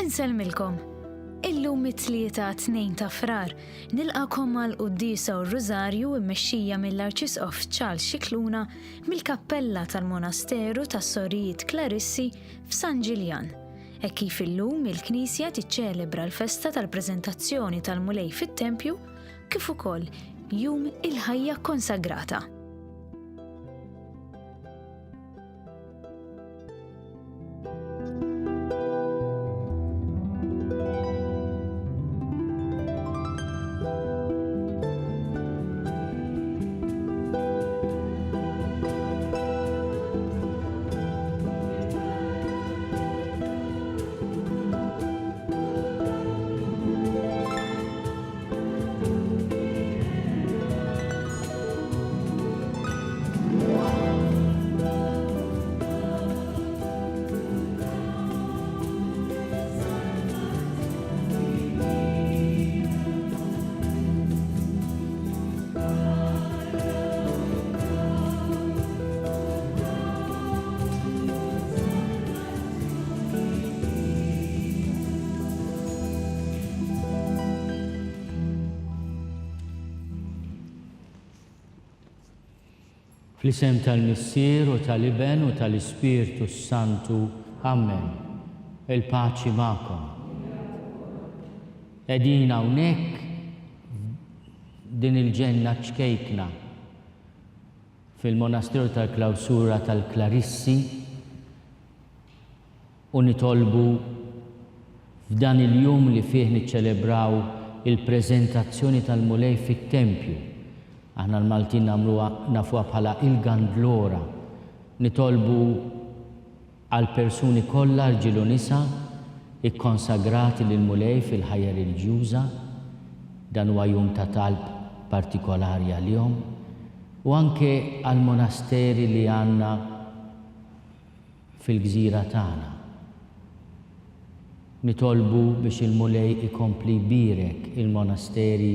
Inselmilkom. Illum it-tlieta 2 ta' frar nilqakom mal-Qudiesa u r-Rużarju mmexxija mill-Arċisqof Charles Scicluna mill-Kappella tal-Monasteru tas-Sorijiet Klarissi f'San Ġiljan. Hekk kif illum il-Knisja tiċċelebra l-festa tal-preżentazzjoni tal-Mulej fit-Tempju kif ukoll jum il-ħajja konsagrata. Fl-isem tal-Missier u tal-Iben u tal-Ispirtu Santu. Amen. Il-paċi ma'kom. Qegħdin hawnhekk din il-ġenna ċkejkna fil-Monasteru tal-Klawsura tal-Klarissi u nitolbu f'dan il-jum li fih niċċelebraw il-preżentazzjoni tal-Mulej fit-Tempju. Aħna l-Maltin nafuha bħala il-Gandlora. Nitolbu għal persuni kollha rġiel u nisa ikkonsagrati lil Mulej fil-ħajja reliġjuża, dan huwa jum ta' talb partikolari għalihom, u anke għal monasteri li għandna fil-gżira tagħna. Nitolbu biex il-Mulej ikompli jbierek il-monasteri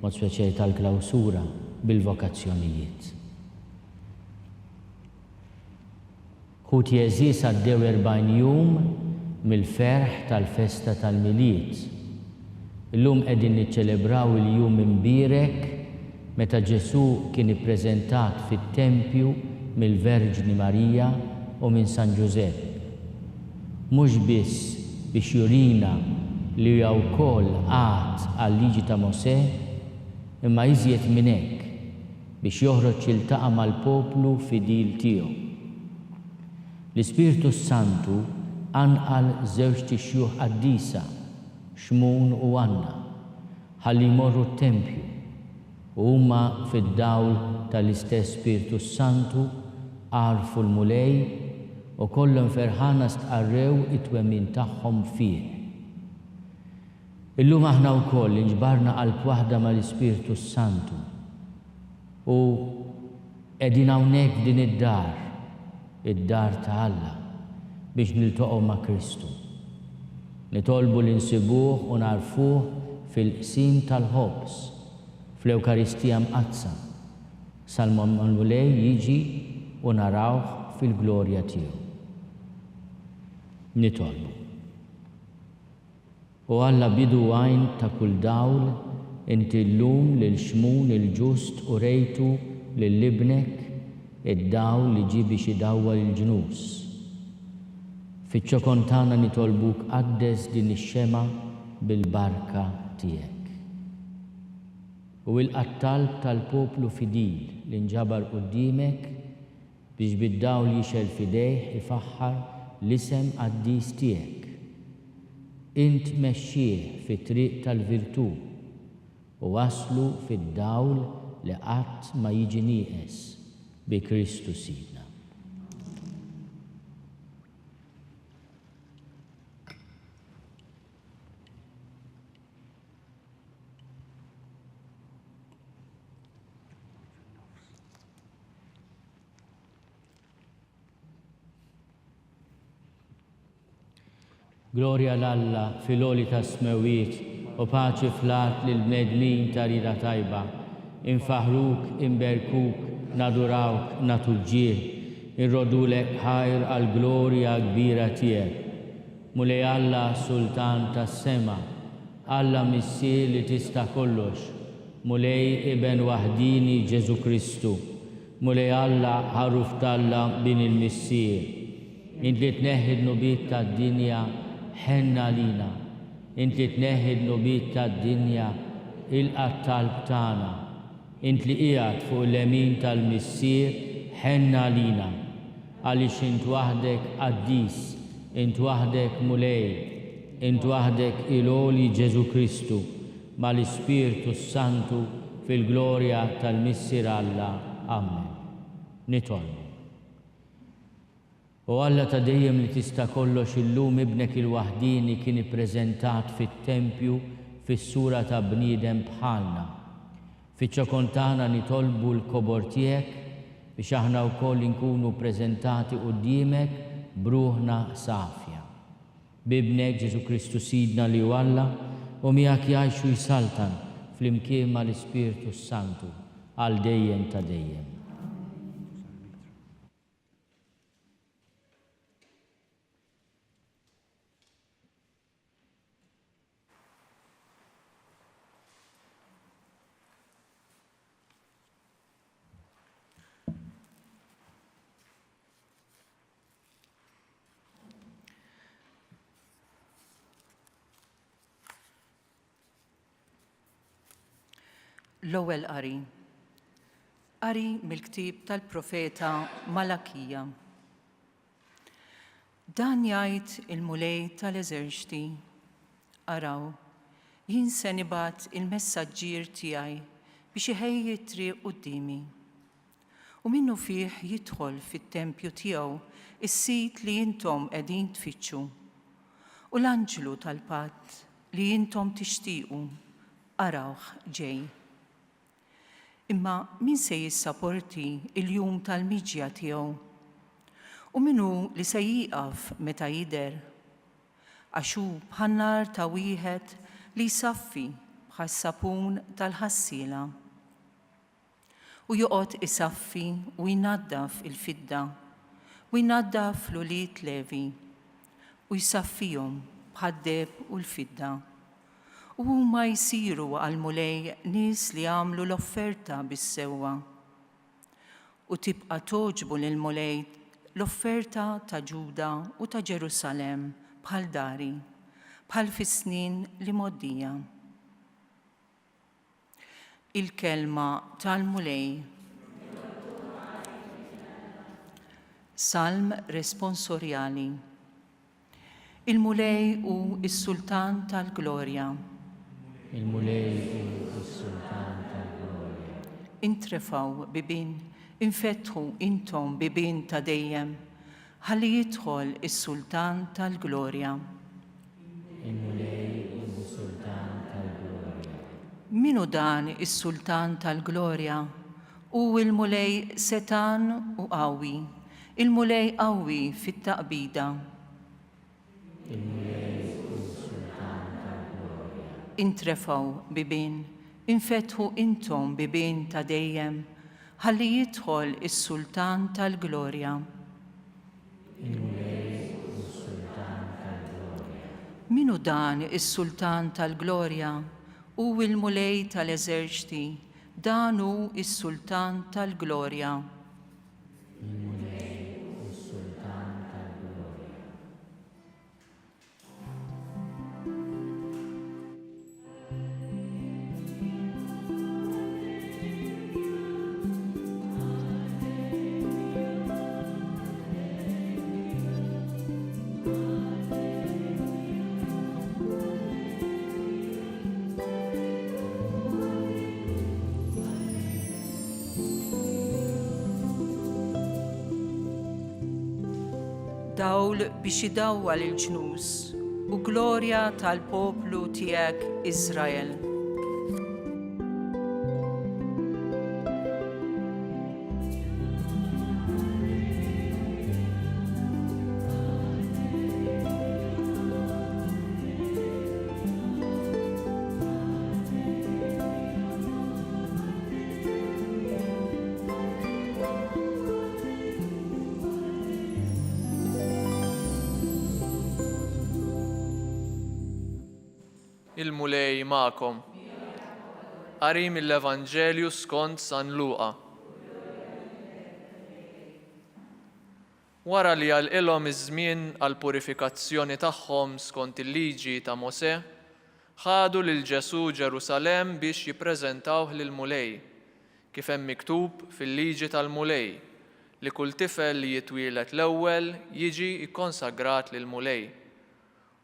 mod speċjali tal-Klawsura bil-vokazzjonijiet. Ħut jeżis għaddew 40 jum mill-ferħ tal-festa tal-Miliet. Illum qegħdin niċċelebraw il-jum imbierek meta Ġesu kien ippreżentat fit-Tempju mill-Verġni Marija u minn San Ġusepp. Mhux biss biex jurina li huwa wkoll għad għal-liġi ta' Mosè, imma iżjed minn hekk biex joħroġ jiltaqa' mal-poplu fid-dil tiegħu. L-Ispirtu Santu anqal żewġ tixjuħ qaddisa, Xmun u Anna, ħalli jmorru t-Tempju u huma fid-dawl tal-istess Spiritu Santu għarfu l-Mulej u kollhom ferħana stqarrew it-twemmin tagħhom fih. Illum aħna wkoll inġbarna qalb waħda mal-Ispirtu Santu u qegħdin hawnhekk f'din id-dar ta' Alla biex niltaqgħu ma' Kristu. Nitolbu li nsibuh u narfuh fil-qsim tal-ħobs fl-Ewkaristija mqazza sal-Mulej jiġi u narawh fil-glorja tiegħu. Nitolbu. U Alla bidu għajn ta' kull dawl, inti llum lil Xmun il-ġust u rejtu lil-libnek id-dawl li ġie biex idawwal il-ġnus. Fiċ-ċokon tagħna nitolbuk qaddes din ix-xema bil-barka tiegħek. U l-qattalb tal-poplu fidil li nġabar quddiemek biex bid-dawl jixel fidejh ifaħħar l-isem qaddis tiegħek. Int mexxih fit-triq tal-virtù u waslu fid-dawl li qatt ma jiġi nieqes bi Kristu Sidna. Glorja l-Alla fil-oli ta' smewiet u paċi fl-art lil-bnedmin ta' rida tajba. Infaħruk, imberkuk, nadurawk, natulġieħ, irrodulek ħajr għal-glorja kbira tiegħek. mulej Alla Sultan tas-sema, Alla Missier li tista' kollox, mulej Iben waħdini Ġesu Kristu, mulej Alla ħaruf talla bin il-Missier. Int li tneħħi d-nubiet tad-dinja ħenna lina, int li tneħħi d-nubiet tad-dinja il-qattalb tagħna, int li qiegħed fuq l-lemin tal-Missier ħenna lina, għaliex int waħdek qaddis, int waħdek mulej, int waħdek il-għoli Ġesu Kristu, mal-Ispirtu Santu fil-glorja tal-Missier Alla. Amen. Nitolbu. U Alla ta' dejjem li tista' kollox illum ibnek il-waħdini kien ippreżentat fit-tempju fis-sura ta' bniedem bħalna. Fiċ-ċokontana nitolbu l-kobor tiegħek biex aħna wkoll inkunu ppreżentati quddiemek bruħna safja. Bibnek Ġesu Kristu Sidna li hu Alla u miegħek jgħixu jsaltan fl-imkien mal-Ispirtu Santu għal dejjem ta' dejjem. L-ewwel qari mill-ktieb tal-profeta Malakija. Dan jgħid il-mulej tal-eżerċti, araw, jien se nibgħat il-messaġġier tiegħi biex iħejji t-triq qudiemi. U minnu fih jidħol fit-tempju tiegħu is-sit li intom qegħdin tfittxu. U l-anġlu tal-patt li intom tixtiequ arawh ġej. Imma min se jissapporti il-jum tal-miġja tiegħu? U minnu li se jieqaf meta jidher? Għax hu bħan-nar ta' wieħed li jsaffi bħas-sapun tal-ħassiela. U joqgħod isaffi u jnaddaf il-fidda u jnaddaf l-uliet Levi u jsaffihom bħad-deb u l-fidda. U huma jsiru għal-mulej nies li għamlu l-offerta bis-sewwa. U tibqa' toġbu lill-mulej l-offerta ta' Ġuda u ta' Ġerusalemm bħal dari, bħal fis-snin li moddija. Il-kelma tal-mulej. Salm responsorjali. Il-mulej u s-sultan tal-glorja. Il-mulej u s-sultan tal-glorja. Intrefaw bibin, infetħu intom bibin ta' dejjem, ħalli jidħol is-sultan tal-glorja. Il-mulej u s-sultan tal-glorja. Minu dan is-sultan tal-glorja? U il-mulej setan u qawwi, il-mulej qawwi fit-taqbida. Intrefaw bibin, infetħu intom bibin ta' dejjem, ħalli jidħol is-sultan tal-glorja. Minu dan is-sultan tal-glorja? U il-mulej tal-eżerċti, dan hu is-sultan tal-glorja. Dawl biex idawwal il-ġnus u glorja tal-poplu tiegħek Iżrael. Il-mulej ma'kom. Qari mill-Evanġelju skont San Luqa. Wara li għalqilhom iż-żmien għall-purifikazzjoni tagħhom skont il-liġi ta' Mosè, ħadu lil Ġesu Ġerusalemm biex jippreżentawh lill-mulej, kif hemm miktub fil-liġi tal-mulej li kull tifel li jitwieled l-ewwel jiġi ikkonsagrat lill-mulej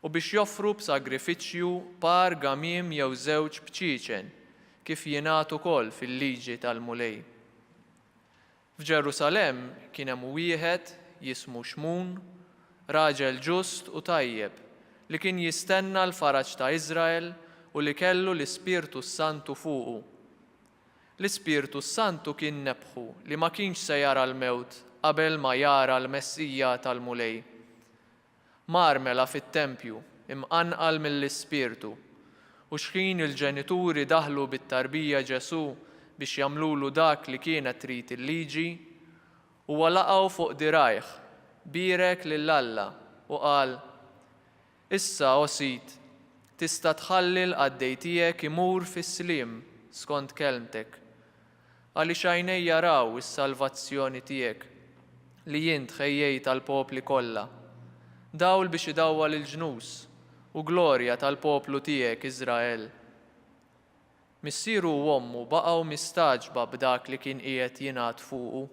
u biex joffru b'sagrifiċċju par gamim jew żewġ bċiċen kif jingħatu ukoll fil-liġi tal-mulej. F'Ġerusalemm kien hemm wieħed jismu Xmun, raġel ġust u tajjeb li kien jistenna l-faraġ ta' Iżrael u li kellu l-Ispirtu Santu fuqu. L-Ispirtu Santu kien nebħu li ma kienx se jara l-mewt qabel ma jara l-Messija tal-mulej. Marmela fit-tempju imqanqal mill-Ispirtu u x'ħin il-ġenituri daħlu bit-tarbija Ġesu biex jagħmlulu dak li kienet trid il-liġi, huwa laqgħu fuq dirajh, birek lill-Alla u qal: Issa Osit, tista' tħalli l-qaddej tiegħek imur fis-sliem skont kelmtek, għaliex għajnejja jaraw is-salvazzjoni tiegħek li jien tħejjejt tal-popli kollha, dawl biex idawwa lill-ġnus u glorja tal-poplu tiegħek Iżrael. Missieru u ommu baqgħu mistaġba b'dak li kien qiegħed jingħad fuqu.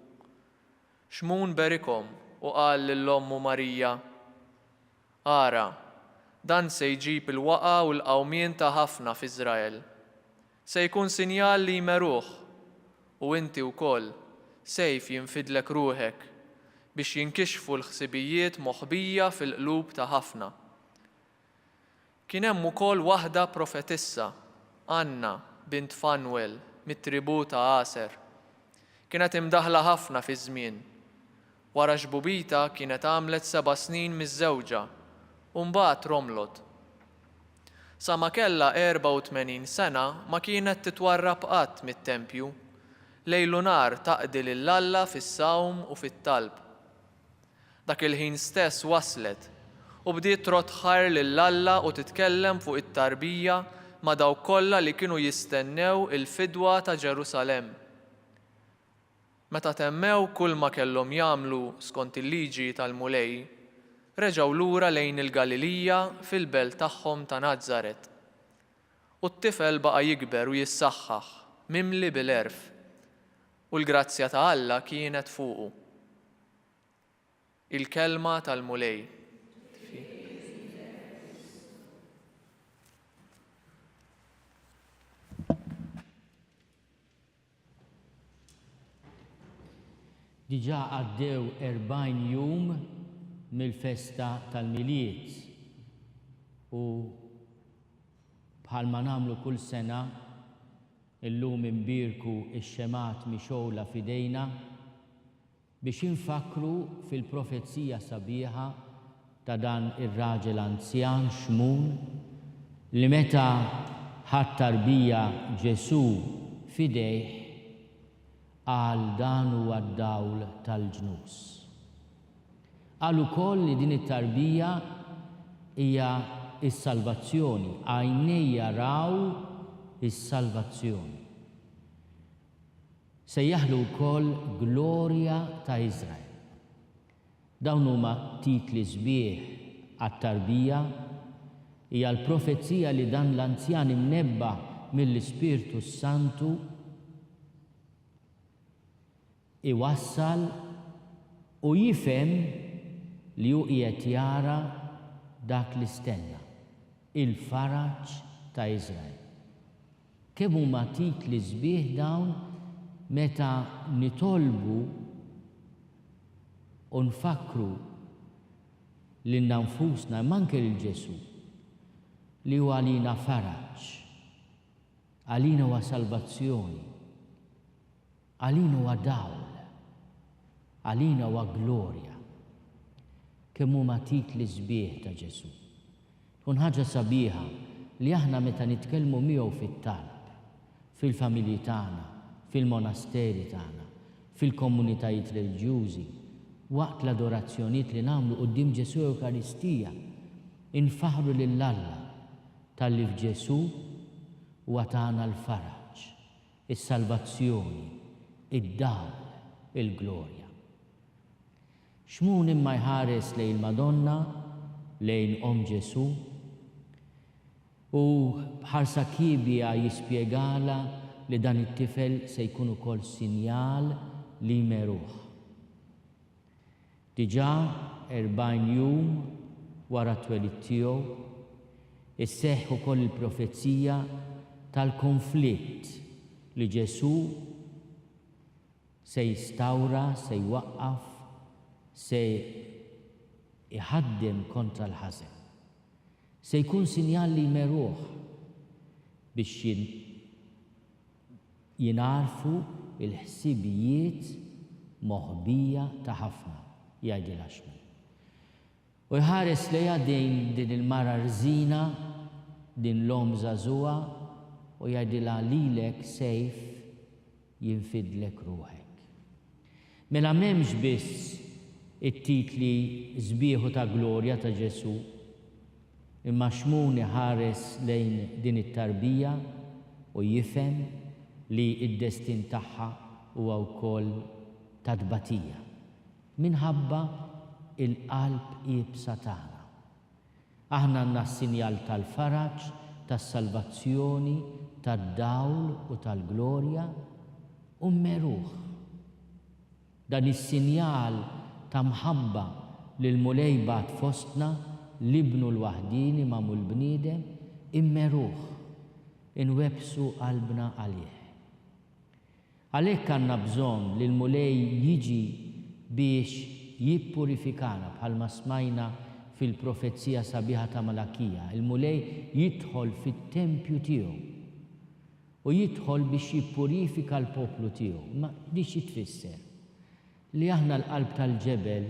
Xmun berikom u qal lill-ommu Marija: Ara, dan se jġib il-waqa u l-qawmien ta' ħafna f'Iżrael. Se jkun sinjal li jmeruh u inti wkoll sejf jinfidlek ruħek biex jinkixfu l-ħsibijiet moħbija fil-qlub ta' ħafna. Kien hemm ukoll waħda profetissa, Anna bint Fanuel, mit-tribu ta' Aser. Kienet imdaħla ħafna fi żmien. Wara xbubita kienet għamlet 7 snin miż-żewġa u mbagħad romlot. Sa ma kellha 84 sena ma kienet titwarrab qatt mit-tempju, lejlu nar taqdi lill-Alla fis-sawm u fit-talb. Dak il-ħin stess waslet u bdiet trotħar lill-Alla u titkellem fuq it-tarbija ma' dawk kollha li kienu jistennew il-fidwa ta' Ġerusalem. Meta temmew kull ma kellhom jagħmlu skont il-liġi tal-mulej, reġgħu lura lejn il-Galilija fil-belt tagħhom ta' Nażaret. U t-tifel baqa' jikber u jissaħħaħ mimli bil-erf u l-grazzja ta' Alla kienet fuqu. Il-kelma tal-mulej. Diġà għaddew 40 jum mill-festa tal-Miliet u bħalma nagħmlu kull sena illum imbirku ix-xemat mixowla f'idejna biex infakru fil-profezija sabiħa ta' dan ir-raġel anzjan Xmun li meta ħadd tarbija Ġesu fidejh qal dan huwa d-dawl tal-ġnus. Qal ukoll li din it-tarbija hija s-salvazzjoni, għajnejja jaraw is-salvazzjoni. Sejjaħlu wkoll glorja ta' Iżrael. Dawn huma titli sbieħ għat-tarbija hija l-profezija li dan l-anzjan imnebba mill-Ispirtu Santu iwassal u jifhem li hu qiegħed jara dak li stenna, il-faraġ ta' Iżrael. Kemm huma titli sbieħ dawn meta nitolbu u nfakru lil nfusna manke lil Ġesu li huwa għalina faraġ, għalina huwa salvazzjoni, għalina huwa dawl, għalina huwa glorja. Kemm huma titli sbieħ ta' Ġesu. Tkun ħaġa sabiħa li aħna meta nitkellmu miegħu fit-talb, fil-familji tagħna, fil-monasteri tagħna, fil-komunitajiet reliġjużi, waqt l-adorazzjonijiet li nagħmlu quddiem Ġesu Ewkaristija, infaħru lill-Alla tal-li f'Ġesu huwa tagħna l-faraġ, is-salvazzjoni, id-dawl, il-glorja. X'mun imma jħares lejn Madonna, lejn Ġesu, u bħarsa kibja jispjegala li dan it-tifel se jkun ukoll sinjal li jmeruh. Diġà 40 jum wara t-twelid tiegħu isseħħ ukoll il-profezija tal-konflitt li Ġesu se jistawra, se jwaqqaf, se iħaddem kontra l-ħażen. Se jkun sinjal li jmeruh biex jinarfu il-ħsibijiet moħbija ta' ħafna, jgħidilha x'min. U jħares lejha din il-mara rżina, din l-om żagħżugħa, u jgħidilha lilek sejf jinfidlek ruħek. Mela m'hemmx biss it-titli sbieħu ta' glorja ta' Ġesu, imma x'mun iħares lejn din it-tarbija u jifhem li d-destin tagħha huwa wkoll ta' tbatija minħabba il-qalb iebsa tagħna. Aħna għandna s-sinjal tal-faraġ, tas-salvazzjoni, tad-dawl u tal-glorja u mmeruh. Dan is-sinjal ta' mħabba lil mulejbat fostna l-ibnu l-waħdini magħmul bniedem immeruh, inwebsu qalbna għalih. Għalhekk għandna bżonn li l-mulej jiġi biex jippurifikana bħalma smajna fil-profezija sabiħa ta' Malakija. Il-mulej jidħol fit-tempju tiegħu u jidħol biex jippurifika l-poplu tiegħu. Ma dix jitfisser li aħna l-qalb tal-ġebel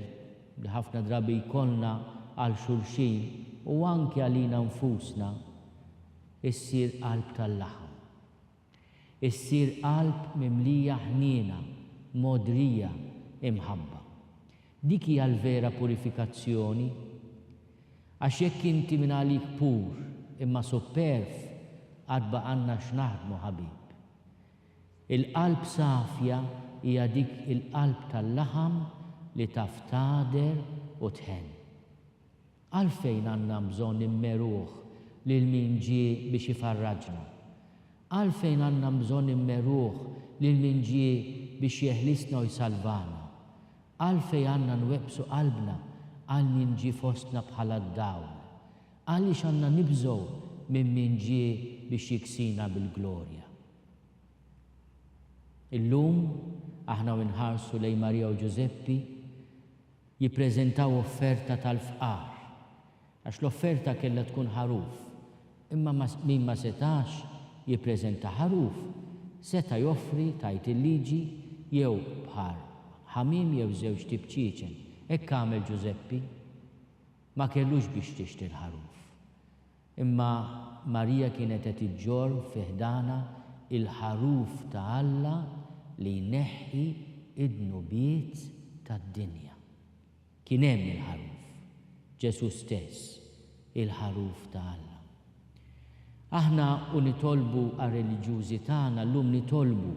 li ħafna drabi jkollna għal xulxin u anke għalina nfusna issir qalb tal-laħam. Issir qalb mimlija ħniena, modrija, imħabba. Dik hija l-vera purifikazzjoni, għax jekk inti minn għalik pur imma superf għad baqanna x'naħdmu ħabib. Il-qalb safja hija dik il-qalb tal-laħam li taf tader u tħen. Għalfejn għandna bżonn immeruh lil min ġie biex ifarraġna. Għalfejn għandna bżonn immeruh lil min ġie biex jeħlisna u jsalvana. Għalfejn għandna nwebsu qalbna għal min ġie fostna bħala d-dawl. Għaliex għandna nibżgħu minn min ġie biex jiksina bil-glorja. Illum aħna nħarsu lejn Marija u Giuseppi jippreżentaw offerta tal-fqar. Għax l-offerta kellha tkun ħaruf, imma min ma setax jippreżenta ħaruf, seta joffri tajt il-liġi jew bħar ħamim jew żewġ tibċiċen. Hekk għamel Giuseppi, ma kellux biex tixtri l-ħaruf. Imma Marija kienet qed iġġor fiħdana il-ħaruf ta' Alla li jneħħi id-nubiet tad-dinja. Kien hemm il-ħaruf. Ġesu stess, il-ħaruf ta' Alla. Aħna u nitolbu għar-reliġjużi tagħna llum nitolbu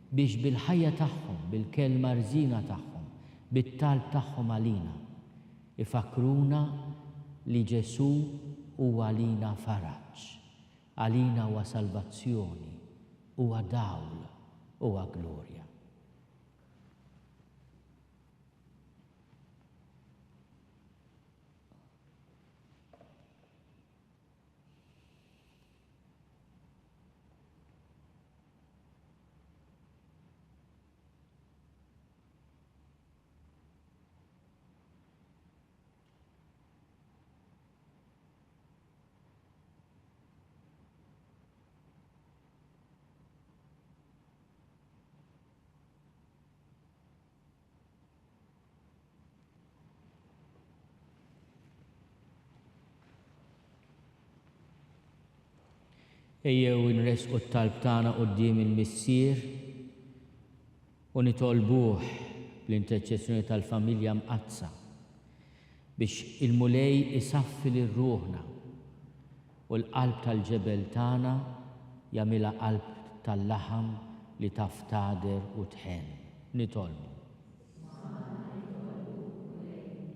biex bil-ħajja tagħhom, bil-kelma rżina tagħhom, bit-talb tagħhom għalina, ifakruna li Ġesu huwa għalina faraġ, għalina huwa salvazzjoni, huwa dawl, huwa glorja. Ejjew nresqu t-talb tagħna quddiem il-Missier u nitolbuh bl-interċessjoni tal-familja mqazza biex il-mulej isaffi lil ruħna u l-qalb tal-ġebel tagħna jagħmilha qalb tal-laħam li taf tagħder u tħen.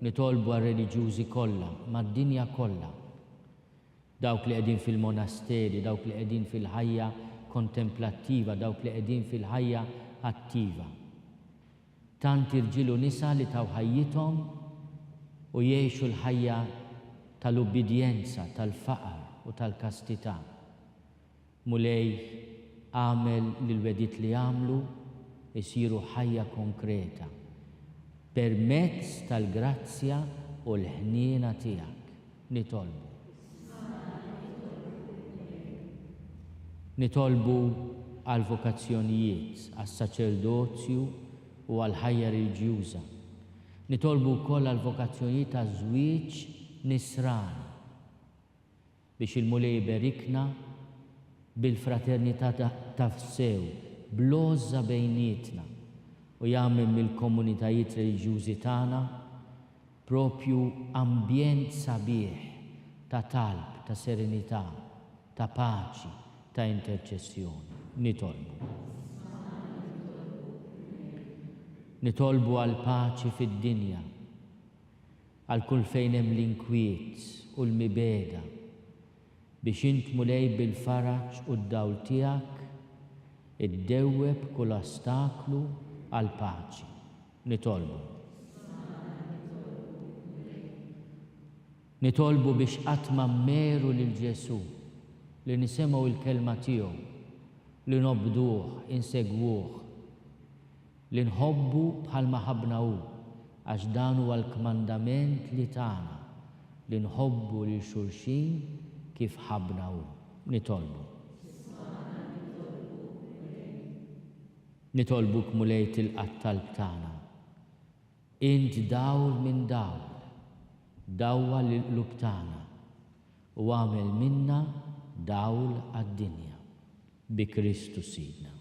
Nitolbu għar-reliġjużi kollha, mad-dinja kollha, dawk li qegħdin fil-monasteri, dawk li qegħdin fil-ħajja kontemplattiva, dawk li qegħdin fil-ħajja attiva. Tant irġiel u nisa li taw ħajjithom u jgħixu l-ħajja tal-ubbidjenza, tal-faqar u tal-kastità. Mulej għamel li l-wedit li għamlu isiru ħajja konkreta permezz tal-grazzja u l-ħniena tiegħek. Nitolbu għal vokazzjonijiet, għas-saċerdozju u għal ħajja reliġjuża. Nitolbu wkoll għal vokazzjonijiet ta' żwieġ nisran biex il-Mulej berikna bil-fraternità ta' sew, blozza bejnietna u jagħmel mill-komunitajiet reliġjużi tagħna propju ambjent sabiħ ta' talb, ta' serenità, ta' paċi, ta' interċessjoni. Nitolbu għal paċi fid-dinja, għal kull fejn hemm l-inkwiet u l-mibeda biex int Mulej bil-faraġ u d-dawl tiegħek iddewweb kull ostaklu għal paċi. Nitolbu biex qatt ma mmeru lil Ġesu li nisimgħu l-kelma tiegħu, li nobduh, insegwuh, li nħobbu bħalma ħabna hu, għax dan huwa l-kmandament li tagħna li nħobbu lil xulxin kif ħabna hu. Nitolbuk Mulej tilqa' talb tagħna. Int dawl minn dawl, dawwa l-qlub tagħna u għamel minna dawl għad-dinja bi Kristu Sidna.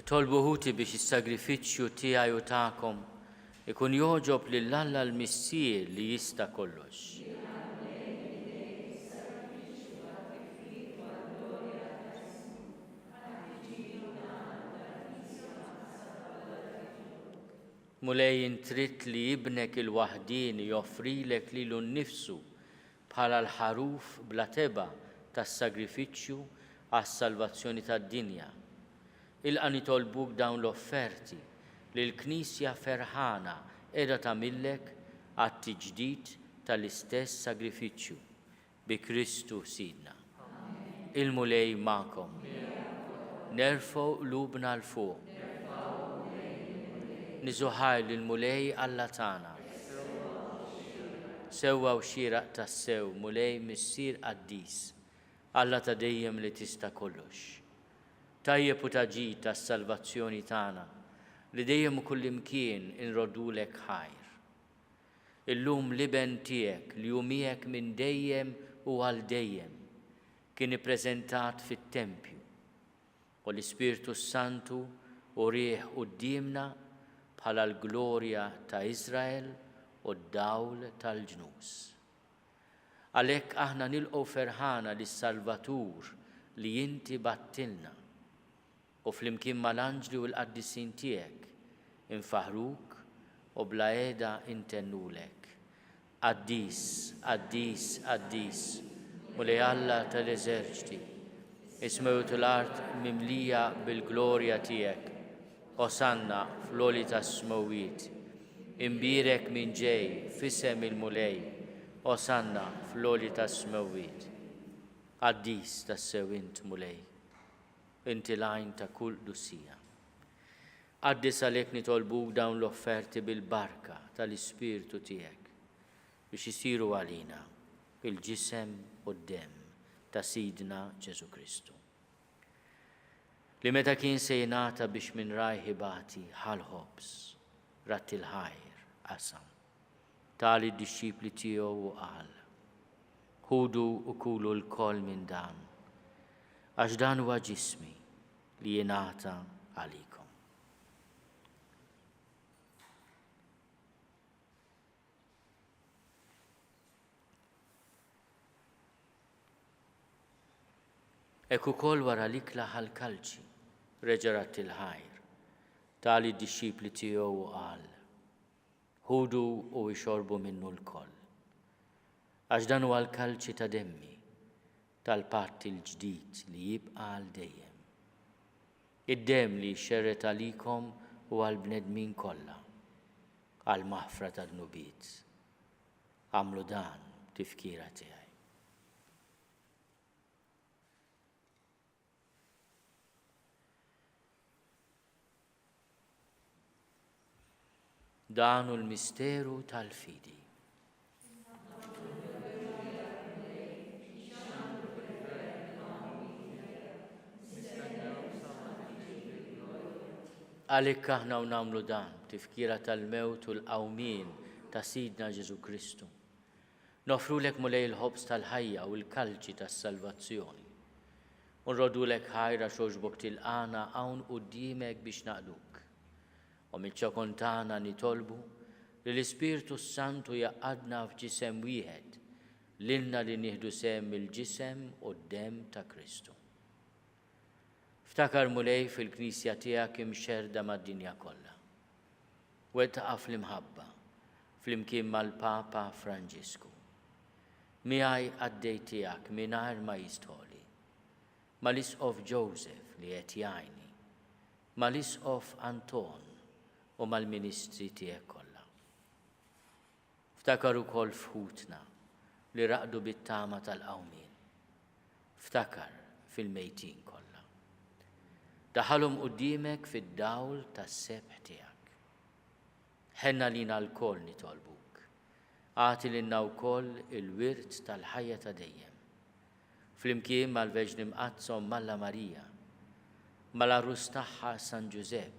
Tolbu ħuti biex is-sagrifiċċju tiegħi u tagħkom ikun joġob lill-Alla l-Missier li jista' kollox. Mulej intrid li jibnek il-waħdini joffrilek lilu nnifsu bħala l-ħaruf bla teba tas-sagrifiċċju għas-salvazzjoni tad-dinja. Ilqa' nitolbuk dawn l-offerti li l-Knisja ferħana qiegħda tagħmillek għat-tiġdid tal-istess sagrifiċċju bi Kristu Sidna. Il-Mulej magħkom. Nerfgħu qlubna l fuq. Niżuħaj lill-Mulej Alla tagħna. Sewwa u xieraq tas-sew Mulej Missier Qaddis, Alla ta' dejjem li tista' kollox. Tajjeb u taġid tas-salvazzjoni tagħna li dejjem u kullimkien inrodulek ħajr. Illum liben tiegħek li hu miegħek minn dejjem u għal dejjem kien ippreżentat fit-Tempju u l-Ispirtu Santu u rieħ qudiemna bħala l-glorja ta' Iżrael u d-dawl tal-ġnus. Għalhekk aħna nilqgħu ferħana lis-Salvatur li inti battilna u flimkien mal-anġli u l-qaddisin tiegħek infaħruk u bla qiegħda intennulek. Qaddis, qaddis, qaddis, Mulej Alla tal-eżerċiti, ismewtu l-art mimlija bil-glorja tiegħek. Osanna fl-oli tas-smowiet, imbirek minn ġej f'isem il-Mulej. Osanna fl-oli tas-smowiet. Qaddis tas-sew int Mulej, inti l-għajn ta' kull dussija. Qaddis għalhekk nitolbuk dawn l-offerti bil-barka tal-Ispirtu tiegħek biex isiru għalina il-ġisem u d-dem ta' Sidna Ġesu Kristu. Li meta kien se jingħata biex minn rajħi bati ħal-ħobs, ratti l-ħajr qasam, tali d-disċipli tiegħu u qal: ħudu u kulu l-koll minn dan, għax dan huwa ġismi li jingħata għalikom. Hekk ukoll wara l-ikla ħall-kalċi reġa' ratti l-ħajr, tali d-disċipli tiegħu u qal: ħudu u jxorbu minnu l-koll, għax dan huwa l-kalċi ta' demmi tal-patt il-ġdid li jibqa' għal dejjem. Id-demm li xerret għalikom u għall-bnedmin kollha għal maħfra tad-nubiet. Għamlu dan tifkira tiegħi. Dan hu l-misteru tal-fidi. Għalhekk aħna nagħmlu dan tifkira tal-mewt u l-qawmien ta' Sidna Ġesu Kristu. Nofrulek Mulej il-ħobs tal-ħajja u l-kalċi tas-salvazzjoni. U nrodulek ħajra xogħġbok tilqana hawn quddiemek biex naqduk. U mill-ċokontana nitolbu li l-Ispirtu Santu jaqadna f'ġisem wieħed lilna li nieħdu sehem il-ġisem u d-demm ta' Kristu. Ftakar Mulej fil-Knisja tiegħek imxerda mad-dinja kollha. Wettaqa fl-imħabba flimkien mal-Papa Franġisku. Miegħi għaddej tiegħek mingħajr ma jistħoli, mal-Isqof Joseph li qed jgħinni, mal-Isqof Anton u mal-ministri tiegħek kollha. Ftakar ukoll f'ħutna li raqdu bit-tama tal-qawmien. Ftakar fil-mejtin kollha. Daħalhom quddiemek fid-dawl tas-sebħ tiegħek. Ħenna lina l-koll nitolbuk. Għati lilna wkoll il-wirt tal-ħajja ta' dejjem. Flimkien mal-Verġni Mqazzom Malla Marija, mal-Arrus tagħha San Ġusepp,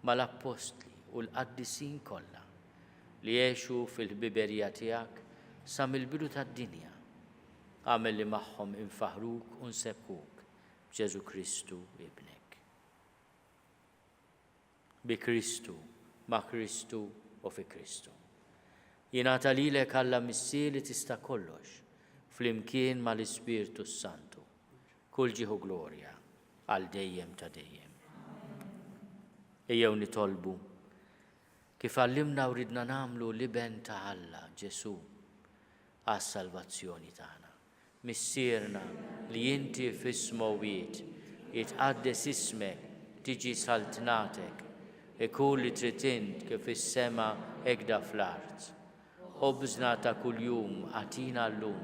mal-Appostli u l-qaddisin kollha li jgħixu fil-ħbiberija tiegħek sa mill-bidu tad-dinja. Għamel li magħhom infaħruk u nsebbħuk b'Ġesu Kristu ibnek. Bi Kristu, ma' Kristu u fi Kristu. Jingħata lilek Alla Missier li tista' kollox flimkien mal-Ispirtu Santu. Kull ġieħu glorja għal dejjem ta' dejjem. Ejjew nitolbu kif għallimna u ridna nagħmlu liben ta' Alla Ġesu għas-salvazzjoni tagħna. Missierna li inti fis-smowiet jitqaddes ismek, tiġi saltnatek, ikun li trid int kif is-sema hekk fl-art. Ħobżna ta' kuljum għatina llum,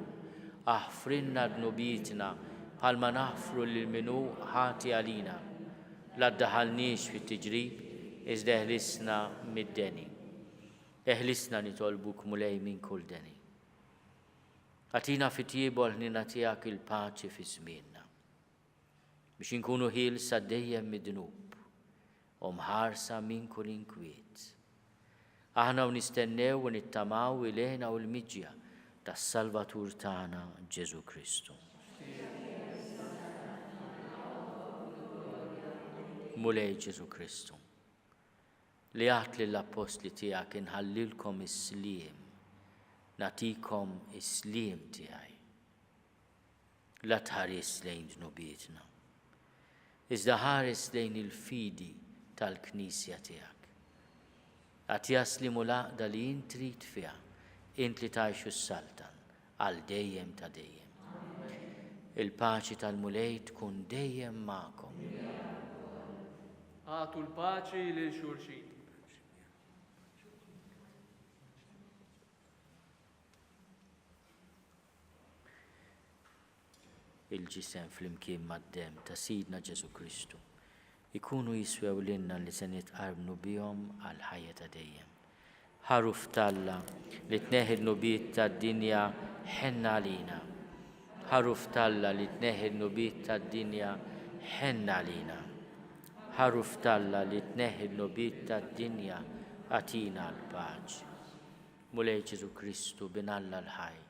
aħfrinna dnubietna bħalma naħfru lil minnu ħati għalina. La ddaħalniex fit-tiġrib, iżda eħlisna mid-deni. Eħlisna nitolbuk Mulej minn kull deni. Għatina fit-tiebu għal-ħnina tiegħek il-paċi fi żmienna biex inkunu ħielsa dejjem mid-dnub u mħarsa minn kull inkwiet. Aħna u nistennew u nittamaw ilejna u l-miġja tas-Salvatur tagħna Ġesu Kristu. Mulej Ġesu Kristu, li għat lill-Apostli tiegħek inħallilkom is-sliem natikom is-sliem tiegħi. La tħares lejn ġnubietna, iżda ħares lejn il-fidi tal-Knisja tiegħek. Għat jaslimu l-għaqda li jint trid fiha, int li tgħixu s-saltan għal dejjem ta' dejjem. Il-paċi tal-mulej tkun dejjem magħkom. Għatu l-paċi lil xulxin. Il-ġisem fl-imkien mad-dem ta' Sidna Ġesu Kristu ikunu jiswew lilna li se nitqarbnu bihom għal ħajja ta' dejjem. Ħaruf talla li tneħħi n-nubiet tad-dinja ħenna għalina. Ħaruf talla li tneħħi n-nubiet tad-dinja ħenna għalina. Ħaruf talla li tneħħi n-nubiet tad-dinja għatina l-paċi. Mulej Ġesu Kristu binalla l-ħaj.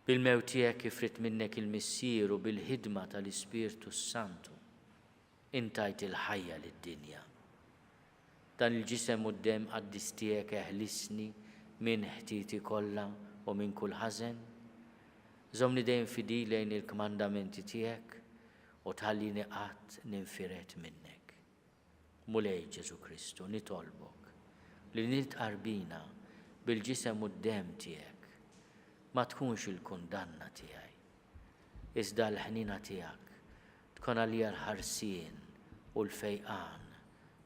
Bil-mewt tiegħek ifrit minnek il-Missieru bil-ħidma tal-Ispirtu Santu. Intajt il-ħajja lid-dinja. Dan il-ġisem u d-dem qaddis tiegħek eħlisni minn ħtiti kollha u minn kull ħażen. Żomni dejjem fidi lejn il-kmandamenti tiegħek u tħallini qatt ninfiret minnek. Mulej Ġesu Kristu nitolbok li nitqarbina bil-ġisem u d-dem tiegħek. Ma tkunx il-kundanna tiegħi, iżda l-ħnina tiegħek tkun għalija l-ħarsien u l-fejqan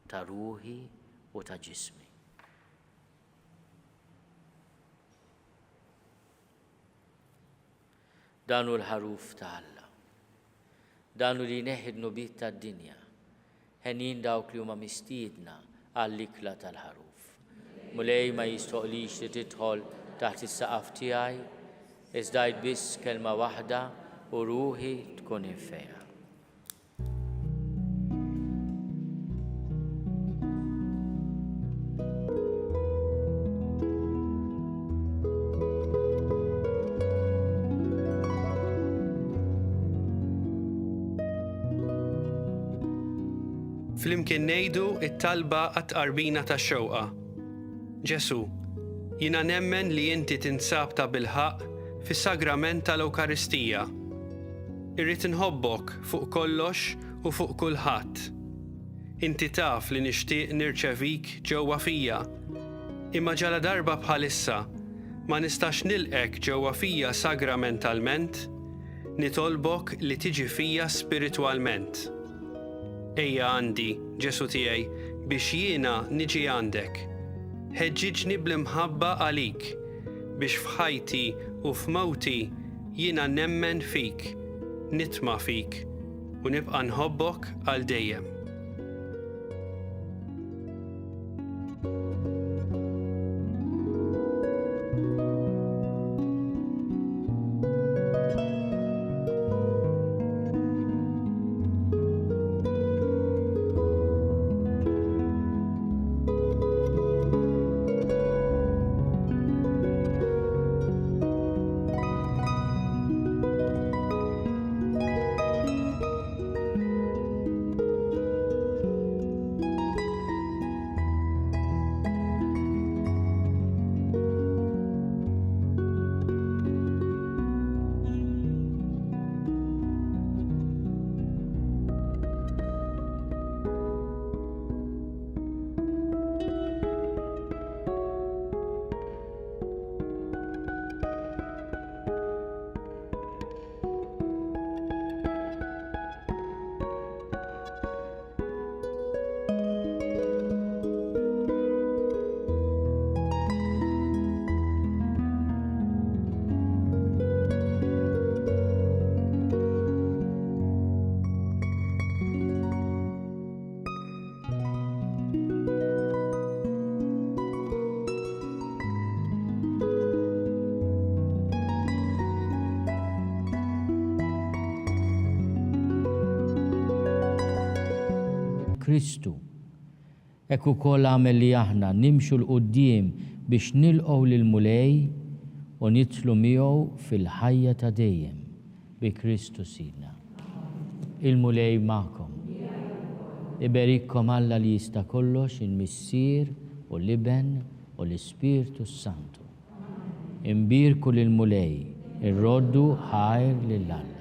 ta' ruħi u ta' ġismi. Danu l-ħaruf ta' Alla, danu li neħid nubiet tad-dinja, ħenin dawk li huma mistiedna għall-ikla tal-ħaruf. Mulej ma jistoqlix li tidħol taħt is-saqaf tiegħi, iżdajt biss kelma waħda u ruħi tkun infejqa. Flimkien ngħidu it-talba għat-tqarbina tax-xewqa. Ġesu, jiena nemmen li inti tinsab ta' bil-ħaq fis-sagrament tal-Ewkaristija. Irrid inħobbok fuq kollox u fuq kulħadd. Inti taf li nixtieq nirċevik ġewwa fija, imma ġala darba bħalissa ma nistax nilqek ġewwa fija sagramentalment, nitolbok li tiġi fija spiritwalment. Ejja għandi, Ġesu tiegħi, biex jiena niġi għandek. Ħeġġiġni bl-imħabba għalik, biex f'ħajti u f'mawti jiena nemmen fik, nitma' fik u nibqa' nħobbok għal dejjem. Kristu. Ekku ukoll għamel li aħna nimxu l-qudiem biex nilqgħu lil-mulej u nitlu miegħu fil-ħajja ta' dejjem bi Kristu Sidna. Il-mulej magħkom. Iberikkom Alla li jista' kollox, il-Missier u l-Iben u l-Ispirtu Santu. imbirku lil-mulej, irroddu ħajr lill-Alla.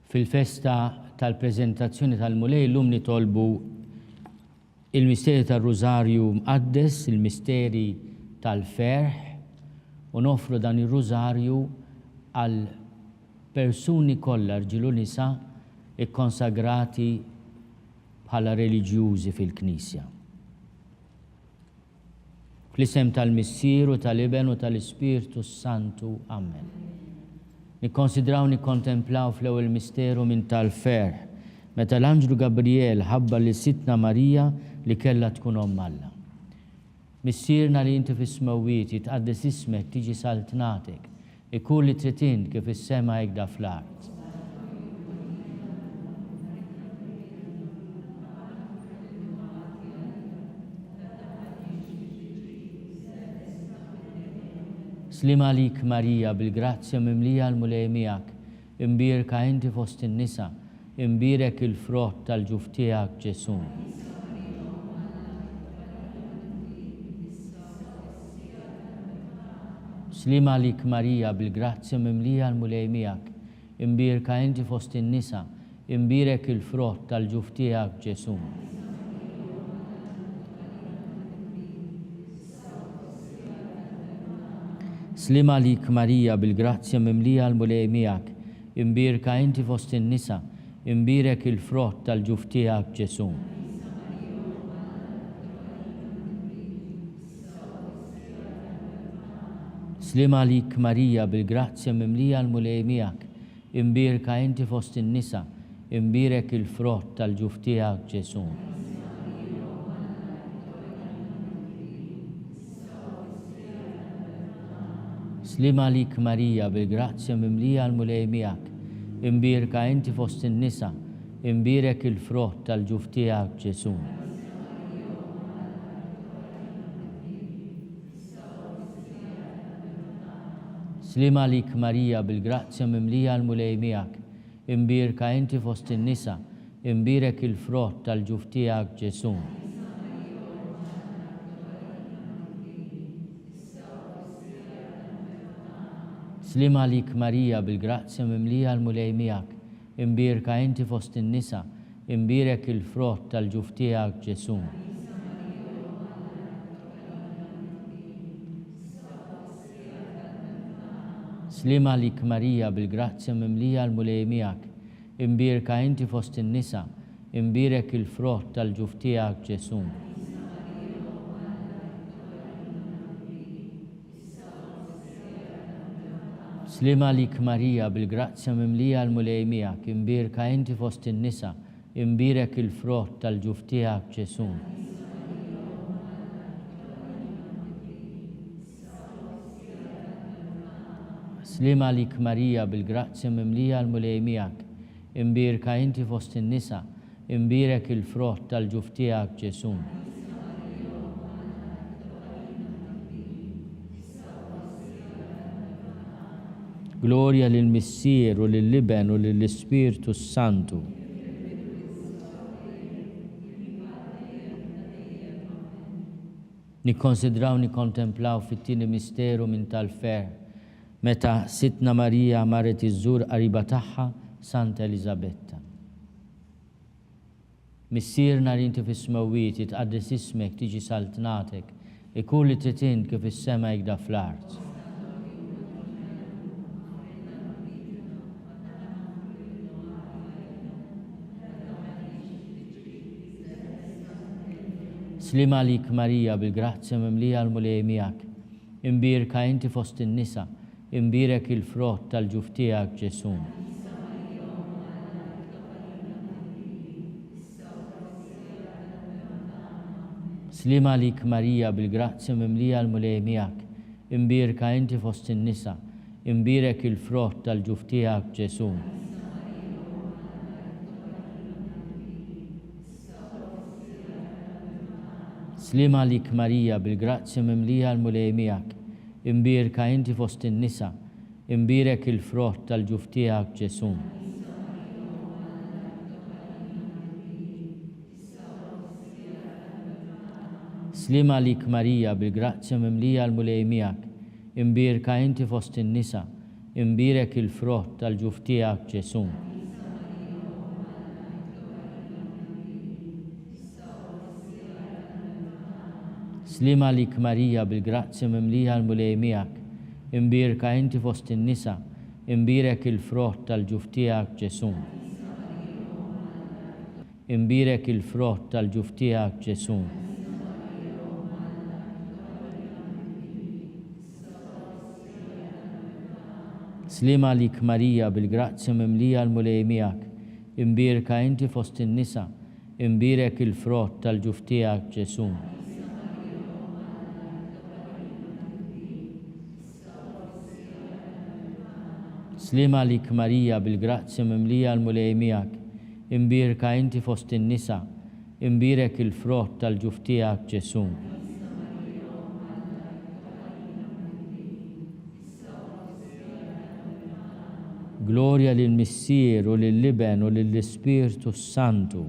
Fil-festa tal-preżentazzjoni tal-mulej llum nitolbu il-misteri tal-Rużarju mqaddes, il-misteri tal-ferħ, u nofru dan ir-Rużarju għal persuni kollha rġiel u nisa ikkonsagrati bħala reliġjużi fil-Knisja. Fl-isem tal-Missieru, tal-Iben u tal-Ispirtu Santu. Amen. Nikkonsidraw nikkontemplaw fl-ewwel misteru minn tal-ferħ, meta l-Anġlu Gabriel ħabba li Sitna Marija li kellha tkun omm Alla. Missierna li inti fis-smewwiet jitqaddes ismek tiġi saltnatek, ikun li trid int kif is-sema hekk fl-art. Slim għalik Marija, bil-grazzja mimlija l-mulej miegħek, imbirka inti fost in-nisa, imbirek il-frott tal-ġuf tiegħek Ġesu. Slim għalik Marija, bil-grazzja mimlija l-mulej miegħek, imbirka inti fost in-nisa, imbirek il-frott tal-ġuf tiegħek Ġesu. Slim għalik Marija, bil-grazzja mimlija l-mulej miegħek, imbirka inti fost in-nisa, imbirek il-frott tal-ġuf tiegħek Ġesu. Slim għalik Marija, bil-grazzja mimlija l-mulej miegħek, imbirka inti fost in-nisa, imbirek il-frott tal-ġuf tiegħek Ġesu. Slim għalik Marija, bil-grazzja mimlija l-mulej miegħek, imbirka inti fost in-nisa, imbirek il-frott tal-ġuf tiegħek Ġesu. Slim għalik Marija, bil-grazzja mimlija l-mulej miegħek, imbirka inti fost in-nisa, imbirek il-frott tal-ġuf tiegħek Ġesu. Slim għalik Marija, bil-grazzja mimlija l-mulej miegħek, imbirka inti fost in-nisa, imbirek il-frott tal-ġuf tiegħek Ġesu. Slim għalik Marija, bil-grazzja mimlija l-mulej miegħek, imbirka inti fost in-nisa, imbirek il-frott tal-ġuf tiegħek Ġesu. Slim għalik Marija, bil-grazzja mimlija l-mulej miegħek, imbirka inti fost in-nisa, imbirek il-frott tal-ġuf tiegħek Ġesu. Slim għalik Marija, bil-grazzja mimlija l-mulej miegħek, imbirka inti fost in-nisa, imbirek il-frott tal-ġuf tiegħek Ġesu. Gloria lill-Missier u lill-Iben u lill-Ispirtu Santu. Nikkonsidraw nikkontemplaw fit-tieni misteru minn tal-ferħ, meta Sitna Marija marret iżżur qariba tagħha Santa Elisabetta. Missierna li inti fis-smewwiet jitqaddes ismek tiġi saltnatek, ikun li trid int kif is-sema hekk fl-art. Slim għalik Marija, bil-grazzja mimlija l-mulej miegħek, imbirka inti fost in-nisa, imbirek il-frott tal-ġuf tiegħek Ġesu. Slima lik Marija bil-grazzja mimlija l-mulej miegħek, imbierka inti fost in-nisa, imbierek il-frott tal-ġuf tiegħek Ġesu. Slima lik Marija bil-grazzja mimlija l-mulej miegħek, imbierka inti fost in-nisa, imbierek il-frott tal-ġuf tiegħek Ġesu. Slima lik Marija bil-grazzja mimlija l-mulej miegħek, imbierka inti fost in-nisa, imbierek il-frott tal-ġuf tiegħek Ġesu. Slima lik Marija bil-grazzja mimlija l-mulej miegħek, imbierka inti fost in-nisa, imbierek il-frott tal-ġuf tiegħek Ġesu. Imbierek il-frott tal-ġuf tiegħek Ġesu. Slima lik Marija bil-grazzja mimlija l-mulej miegħek, imbierka inti fost in-nisa, imbierek il-frott tal-ġuf tiegħek Ġesu. Slima lik Marija bil-grazzja mimlija l-mulej miegħek, imbierka inti fost in-nisa, imbierek il-frott tal-ġuf tiegħek Ġesu. Gloria lill-Missier u lill-Liben u lill-Ispirtu Santu.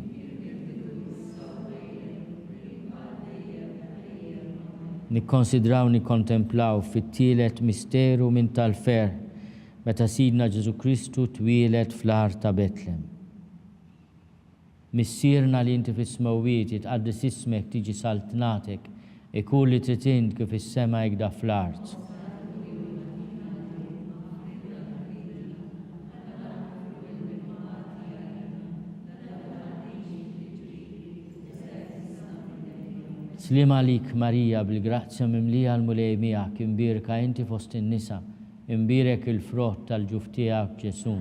Nikkonsidraw nikkontemplaw fit-tielet misteru minn tal-fer meta Sidna Ġesu Kristu twieled fl-ar ta' Betlem. Missierna li inti fis-smawwiet jitqaddis ismek tiġi saltnatek ikun li trid int kif is-sema hekk fl-art. Slima lik Marija bil-grazzja mimlija l-mulej miegħek, imbierka inti fost in-nisa, imbierek il-frott tal-ġuf tiegħek Ġesu.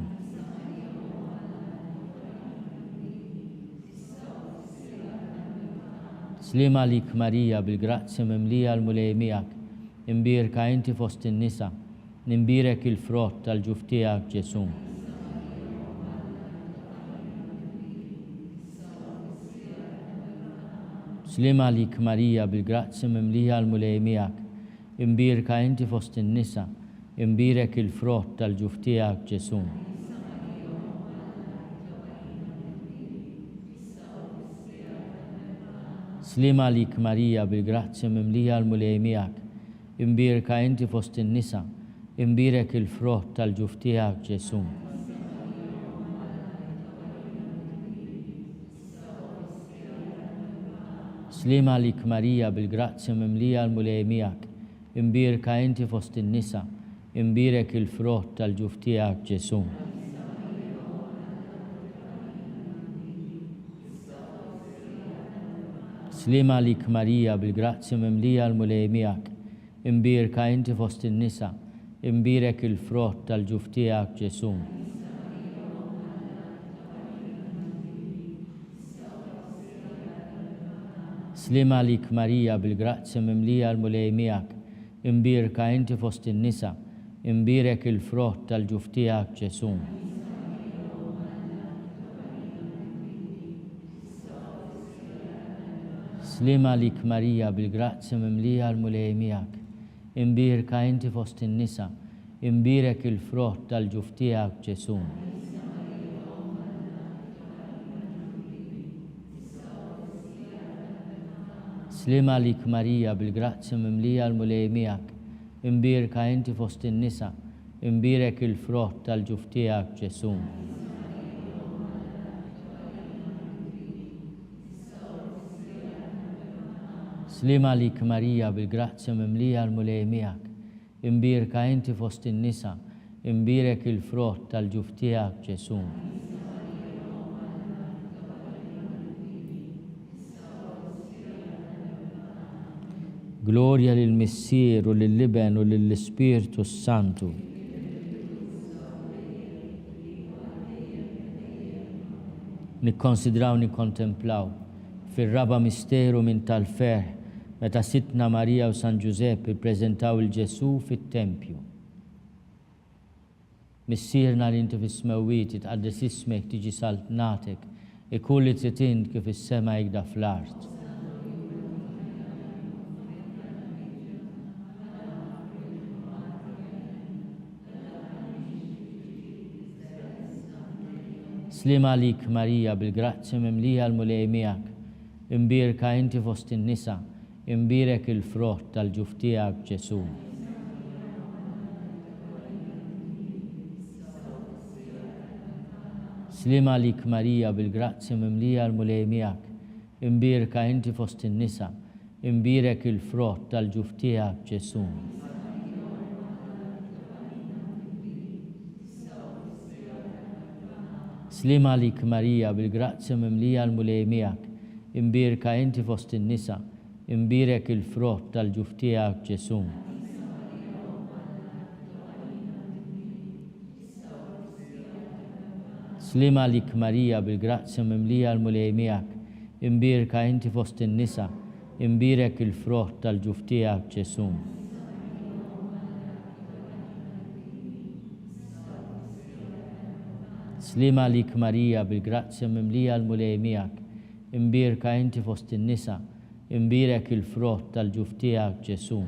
Slima lik Marija bil-grazzja mimlija l-mulej miegħek, imbierka inti fost in-nisa, imbierek il-frott tal-ġuf tiegħek Ġesu. Slima lik Marija bil-grazzja mimlija l-mulej miegħek, imbierka inti fost in-nisa, imbierek il-frott tal-ġuf tiegħek Ġesu. Slima lik Marija bil-grazzja mimlija l-mulej miegħek, imbierka inti fost in-nisa, imbierek il-frott tal-ġuf tiegħek Ġesu. Slima lik Marija bil-grazzja mimlija l-mulej miegħek, imbierka inti fost in-nisa, imbierek il-frott tal-ġuf tiegħek Ġesu. Slima lik Marija bil-grazzja mimlija l-mulej miegħek, imbierka inti fost in-nisa, imbierek il-frott tal-ġuf tiegħek Ġesu. Slima lik Marija bil-grazzja mimlija l-mulej miegħek, imbierka inti fost in-nisa, imbierek il-frott tal-ġuf tiegħek Ġesu. Slima lik Marija bil-grazzja mimlija l-mulej miegħek, imbierka inti fost in-nisa, imbierek il-frott tal-ġuf tiegħek Ġesu. Slima lik Marija bil-grazzja mimlija l-mulej miegħek, imbierka inti fost in-nisa, imbierek il-frott tal-ġuf tiegħek Ġesu. Slima lik Marija bil-grazzja mimlija l-mulej miegħek, imbierka inti fost in-nisa, imbierek il-frott tal-ġuf tiegħek Ġesu. Gloria lill-Missier u lill-Liben u lill-Ispirtu Santu. Nikkonsidraw nikkontemplaw fir-raba misteru minn tal-ferħ meta Sitna Marija u San Giuseppe ippreżentaw il-Ġesu fit-Tempju. Missierna li inti fis-smewwiet itqaddes ismek tiġi saltnatek, ikun li trid int kif is-sema jgħidha fl-art. Slima lik Marija bil-grazzja mimlija l-mulej miegħek, imbierka inti fost in-nisa, imbierek il-frott tal-ġuf tiegħek Ġesu. Slima lik Marija bil-grazzja mimlija l-mulej miegħek, imbierka inti fost in-nisa, imbierek il-frott tal-ġuf tiegħek Ġesu. Slima lik Marija bil-grazzja mimlija l-mulej miegħek, imbierka inti fost in-nisa, imbierek il-frott tal-ġuf tiegħek Ġesu. Slima lik Marija bil-grazzja mimlija l-mulej miegħek, imbierka inti fost in-nisa, imbierek il-frott tal-ġuf tiegħek Ġesu. Slima lik Marija bil-grazzja mimlija l-mulej miegħek, imbierka inti fost in-nisa, imbierek il-frott tal-ġuf tiegħek Ġesu.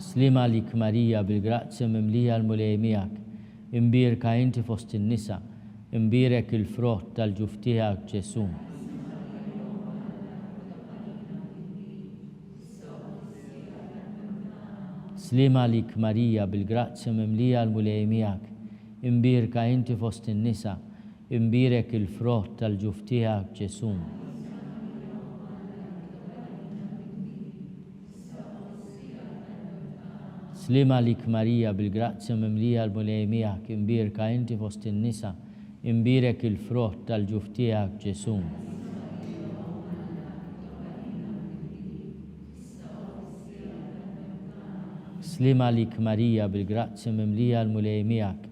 Slima lik Marija bil-grazzja mimlija l-mulej miegħek, imbierka inti fost in-nisa, imbierek il-frott tal-ġuf tiegħek Ġesu. Slima lik Marija bil-grazzja mimlija l-mulej miegħek, imbierka inti fost in-nisa, imbierek il-frott tal-ġuf tiegħek Ġesu. Slima lik Marija bil-grazzja mimlija l-mulej miegħek, imbierka inti fost in-nisa, imbierek il-frott tal-ġuf tiegħek Ġesu. Slima lik Marija bil-grazzja mimlija l-mulej miegħek,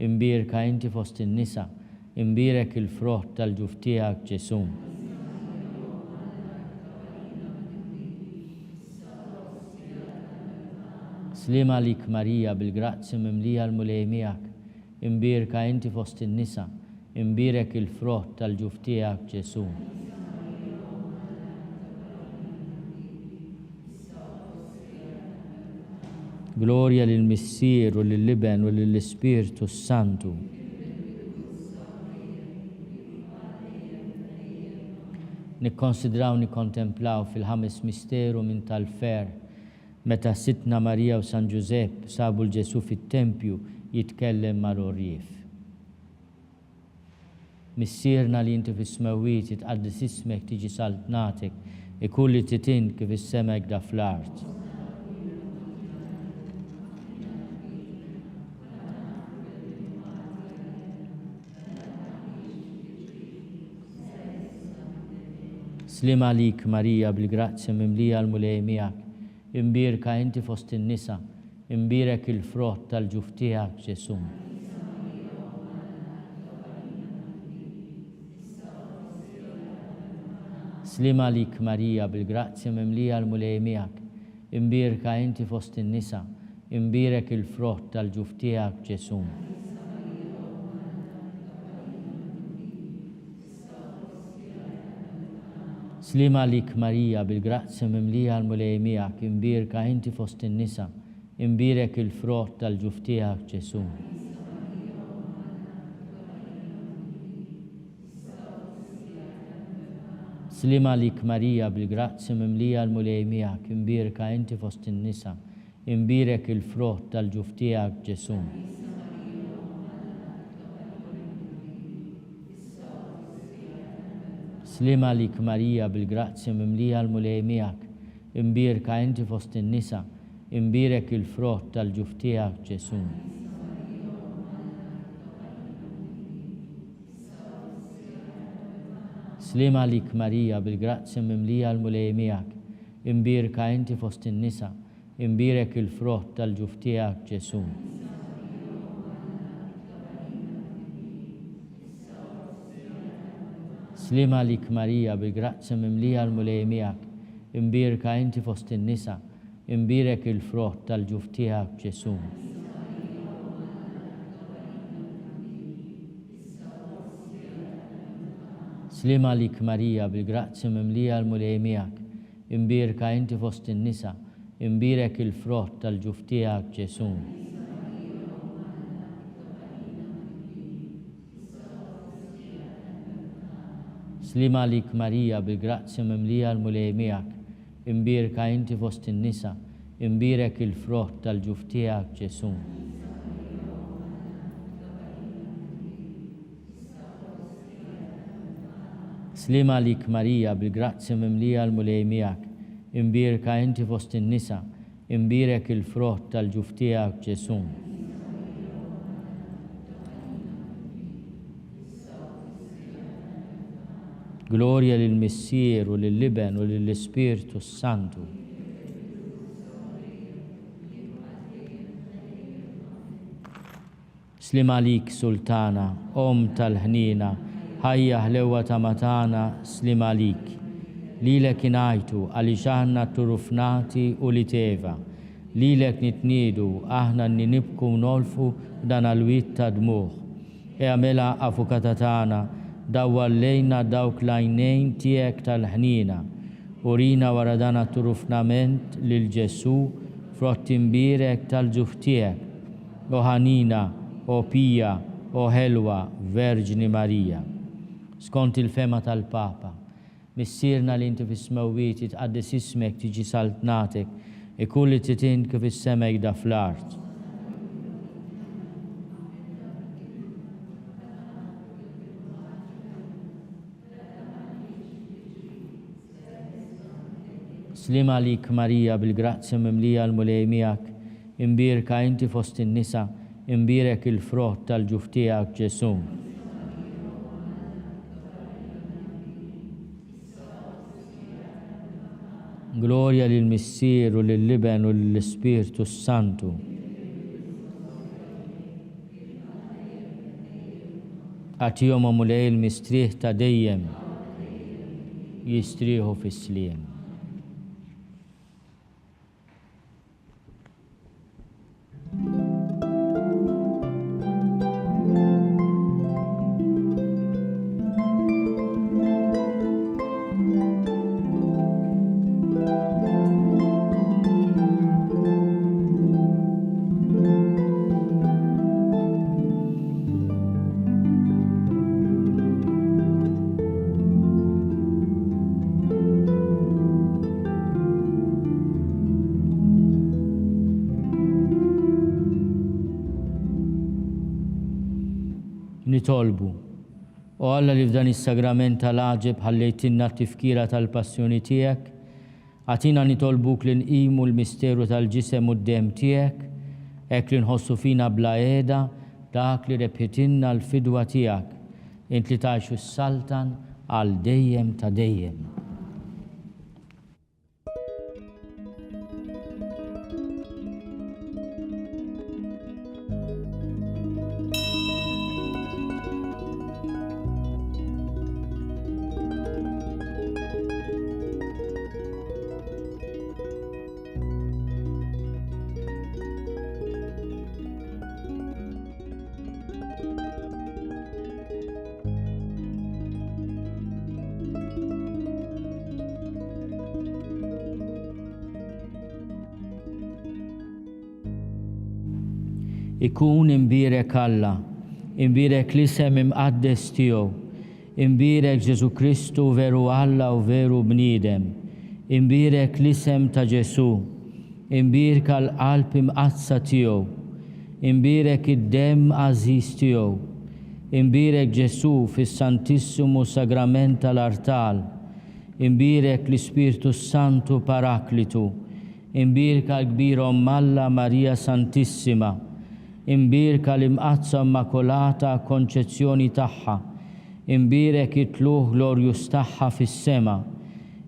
imbierka inti fost in-nisa, imbierek il-frott tal-ġuf tiegħek Ġesu. Slima lik Marija bil-grazzja mimlija l-mulej miegħek, imbierka inti fost in-nisa, imbierek il-frott tal-ġuf tiegħek Ġesu. Gloria lill-Missier u lill-Iben u lill-Ispirtu Santu. Nikkonsidraw nikkontemplaw fil-ħames misteru minn tal-fer meta Sitna Marija u San Giuseppe sabu l-Ġesu fit-Tempju jitkellem mar-orjif. Missierna li inti fis-smewwiet itqaddes ismek tiġi saltnatek, ikun li trid kif is-sema jgħidha fl-art. Slima lik Marija bil-grazzja mimlija l-mulej miegħek, imbierka inti fost in-nisa, imbierek il-frott tal-ġuf tiegħek Ġesu. Slima lik Marija bil-grazzja mimlija l-mulej miegħek, imbierka inti fost in-nisa, imbierek il-frott tal-ġuf tiegħek Ġesu. Slima lik Marija bil-grazzja mimlija l-mulej miegħek, imbierka inti fost in-nisa, imbierek il-frott tal-ġuf tiegħek Ġesu. Slima lik Marija bil-grazzja mimlija l-mulej miegħek, imbierka inti fost in-nisa, imbierek il-frott tal-ġuf tiegħek Ġesu. Slima lik Marija bil-grazzja mimlija l-mulej miegħek, imbierka inti fost in-nisa, imbierek il-frott tal-ġuf tiegħek Ġesu. Slima lik Marija bil-grazzja mimlija l-mulej miegħek, imbierka inti fost in-nisa, imbierek il-frott tal-ġuf tiegħek Ġesu. Slima lik Marija bil-grazzja mimlija l-mulej miegħek, imbirka inti fost in-nisa, imbirek il-frott tal-ġuf tiegħek Ġesu. Slima lik Marija bil-grazzja mimlija l-mulej miegħek, imbirka inti fost in-nisa, imbirek il-frott tal-ġuf tiegħek Ġesu. Slima lik Marija bil-grazzja mimlija l-mulej miegħek, imbirka inti fost in-nisa, imbirek il-frott tal-ġuf tiegħek Ġesu. Slima lik Marija bil-grazzja mimlija l-mulej miegħek, imbirka inti fost in-nisa, imbirek il-frott tal-ġuf tiegħek Ġesu. Gloria lill-Missier u lill-Iben u lill-Ispirtu Santu. Slima lik Sultana, Om tal-ħnina, ħajja ħlewa ta' matana, slima lik. Lilek inajtu għaliex aħna turufnati u li teva. Lilek nitniedu aħna nibku nolfu dan għal-wit ta' dmuħ. Għamela avukata tagħna dawwallejna dawk lajnejn tiegħek tal-ħnina. Urina wara dan turufnament lil Ġesu frott imbirek tal-ġuf tiegħek. O ħanina, o pija, o ħelwa, Verġni Marija. Skont il-fema tal-Papa, missierna li inti fis-smewwiet jitqaddes ismek tiġi saltnatek kulli titin kif is-semek da fl-art. Slima lik Marija bil-grazzja mimlija l-mulej miegħek, imbirka inti fost in-nisa, imbirek il-frott tal-ġuf tiegħek Ġesu. Gloria lill-Missier u lill-Iben u lill-Ispirtu Santu. Għatihom mulej il-mistrieħ ta' dejjem jistrieħu fis-sliem. Nitolbu. U Alla li f'dan is-sagrament tal-aġeb ħallejtinna t-tifkira tal-passjoni tiegħek, għatina nitolbuk li nqimu l-misteru tal-ġisem u d-dem tiegħek, hekk li nħossu fina bla qiegħda dak li rebħitinna l-fidwa tiegħek, int li tgħixu s-saltan għal dejjem ta' dejjem. Ikun imbirek Alla, imbirek l-isem imqaddes tiegħu, imbirek Ġesu Kristu veru Alla u veru bniedem, imbirek l-isem ta' Ġesu, imbirek l-qalb imqazza tiegħu, imbirek id-dem għażiż tiegħu, imbirek Ġesu fis-Santissimu Sagrament tal-Artal, imbirek l-Ispirtu Santu Paraklitu, imbirek l-kbir Omm Alla Marija Santissima, imbirka l-imqazza immakolata konċezzjoni tagħha, imbirek it-tluħ glorjus tagħha fis-sema,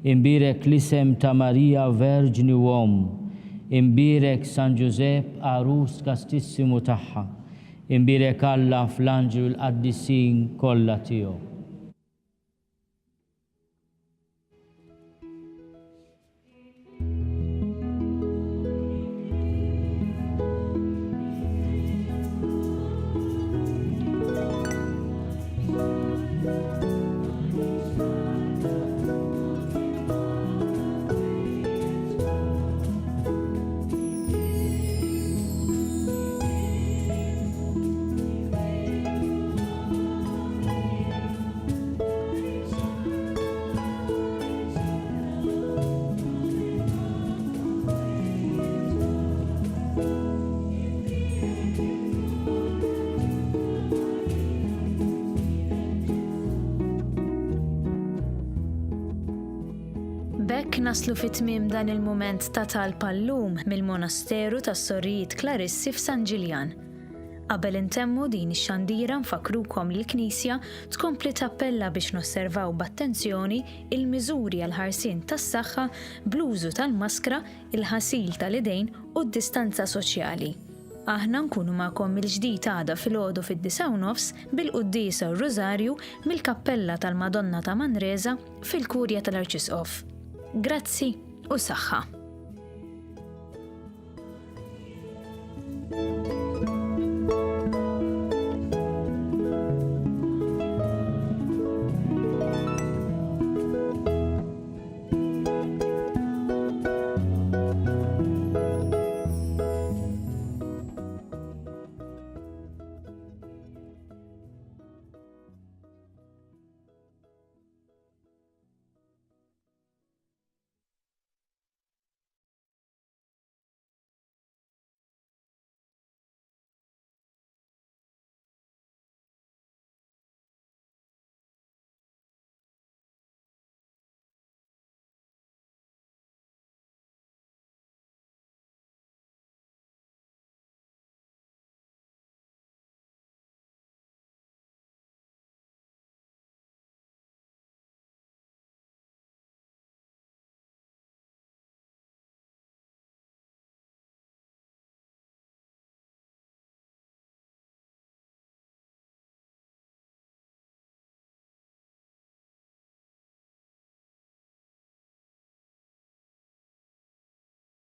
imbirek l-isem ta' Marija Verġni u Omm, imbirek San Giuseppe Arus kastissimu tagħha, imbirek Alla fl-anġelu l-qaddisin kollha tiegħu. B'hekk naslu fit-tmiem dan il-mument ta' talba llum mill-Monasteru tas-Sorrijiet Klarissi f'San Ġiljan. Qabel intemmu din ix-xandira nfakrukom li l-Knisja tkompli tappella biex nosservaw b'attenzjoni il-miżuri għal ħarsien tas-saħħa bl-użu tal-maskra, il-ħasil tal-idejn u d-distanza soċjali. Aħna nkunu magħkom mill-ġdid għada filgħodu fid-9:30 bil-Qudiesa u r-Rużarju mill-Kappella tal-Madonna ta' Manresa fil-Kurja tal-Arċisqof. Grazzi u saħħa.